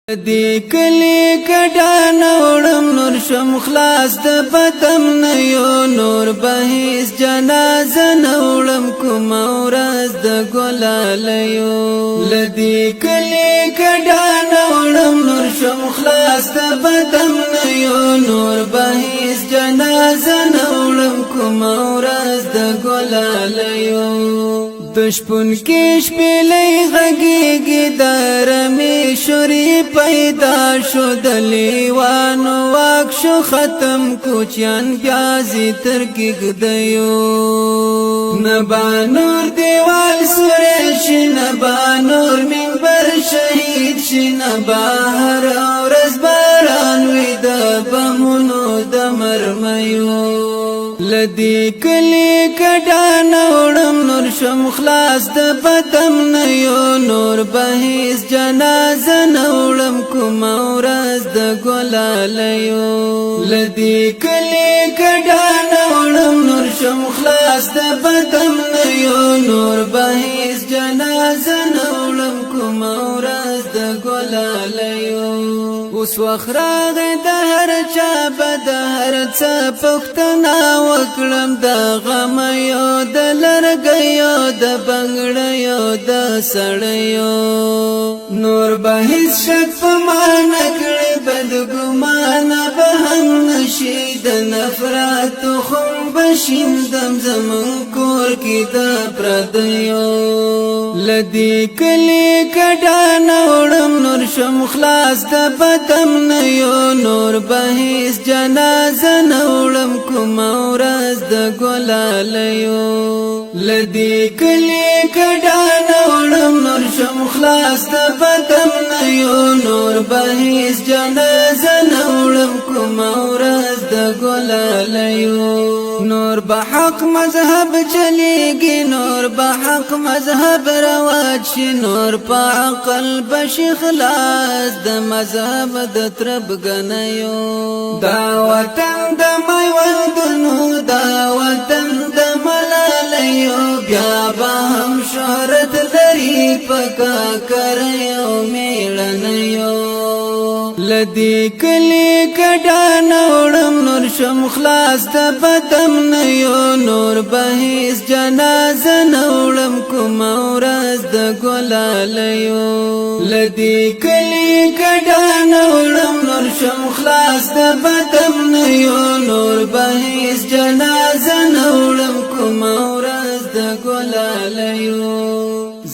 دی کلی کډان وړم نور شم خلاص د بدم نه یو نور بهیس جنازه نوړم کوم ورځ د ګلالیو لدی کلی کډان وړم نور شم خلاص د بدم نه یو نور بهیس جنازه نوړم کوم ورځ د ګلالیو دشپن کې شپېلې غږیږي درمې شوري پیدا شو د لیوانو واک شو ختم کوچیان بیازي تر کېږدیو نبا نور دیوال سوری شي نبا نور منبر شهید شي نبا هر ورځ باران وي د بمونو د مرمیو لدی کلی کډان وړم نور شم خلاص د بدم نه یو نور بهیس جنازه نوړم کوم ورځ د ګلالیو لدی کلی کډان وړم نور شم خلاص د بدم نه یو نور بهیس جنازه نوړم کوم ورځ د ګلالیو اوس وخت راغی د هر چا به د هر څه پوښتنه وکړم د غم یو د لرګیو د بنګړیو د سړیو نور به هیڅ شک په ما نه کړي بدګمانه به هم نشي د نفرت تخم به شیندم زمون کور کې د پردیو لدی کلی کډان وړم نور شم خلاص د بدم نه یو نور بهیس جنازه نوړم کوم ورځ د ګلالیو لدی کلی کډان وړم نور شم خلاص د بدم نه یو نور بهیس جنازه نوړم کوم ورځ د ګلالیو نور به حق مذهب چلیږي نور به حق مذهب رواج شي نور په عقل بشي خلاص د مذهب د تربګنیو دا وطن د میوندونو دا وطن د ملالیو بیا به هم شهرت لري په کاکریو میړنیو لدی کلی کډان وړم نور شم خلاص د بدم نه یو نور بهیس جنازه نوړم کوم ورځ د ګلالیو لدی کلی کډان وړم نور شم خلاص د بدم نه یو نور بهیس جنازه نوړم کوم ورځ د ګلالیو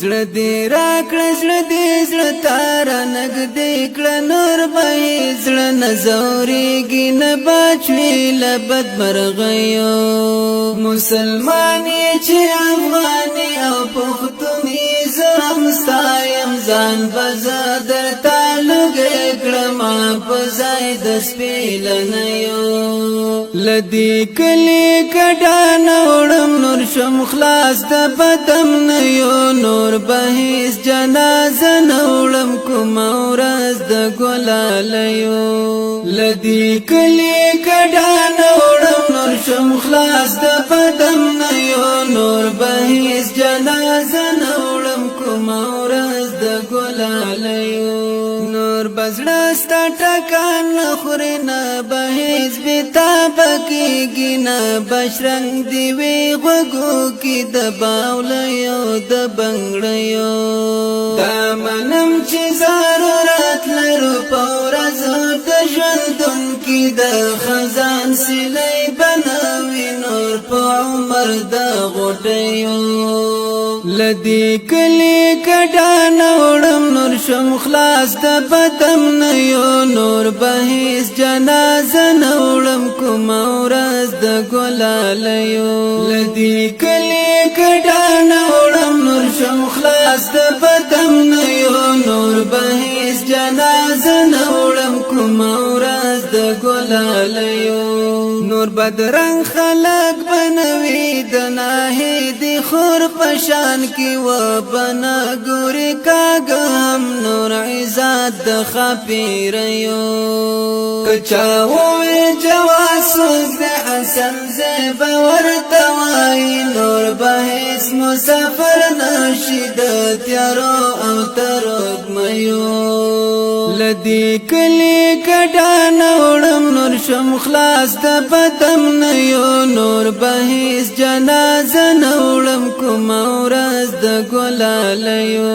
زړه دې راکړه زړه دې زړه تاره نږدې کړه نور به یې زړه نه ځورېږي نه بچوي له بدمرغیو مسلمان یې چې افغان او پښتون یې زه هم ستایم ځان به زه درته لږې کړم په ځای د سپېلنیو لدی کلی کډان وړم نور شم خلاص د بدم نه یو نور بهیس جنازه نوړم کوم ورځ د ګلالیو لدی کلی کډان وړم نور شم خلاص د بدم نه یو نور بهیس جنازه نوړم کوم ورځ د ګلالیو نور بزړه ستا ټکان نه خوري نه بهیس بېتابه کېږي نه بشرنګ دې وي غوږو کې د باولیو د بنګړیو دا منم چې ضرورت لرو په ورځو د ژوندون کې د خزان سیلۍ بنوي نور په عمر د غوټیو لدی کلی کډان وړم نور شم خلاص د بدم نه یو نور بهیس جنازه نوړم کوم ورځ د ګلالیو لدی کلی کډان وړم نور شم خلاص د بدم نه یو نور بهیس جنازه نوړم کوم ورځ د ګلالیو نور بدرنګ خلک بنوي د ناهیدي خور پشان کی و بنا ګوري کاغم نور عزت د خپیریو کچا وې جواسوس د حسن زیب ورته وای نور بهیس مسافر نشي د تیارو او ترګ ميو لدي كلي كدان وړم نور شم خلاص د بدم نيو نور بهيس جنازه نوړم کوم ورځ د ګلالیو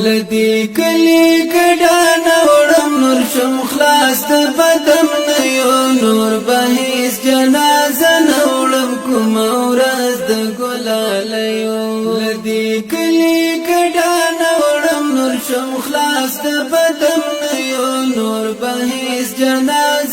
لدي كلي كدان وړم نور شم خلاص د بدم نيو نور بهيس جنازه نوړم کوم ورځ د ګلالیو لدي كلي كدان وړم نور شم خلاص د بدم نيو نور بهيس جنازه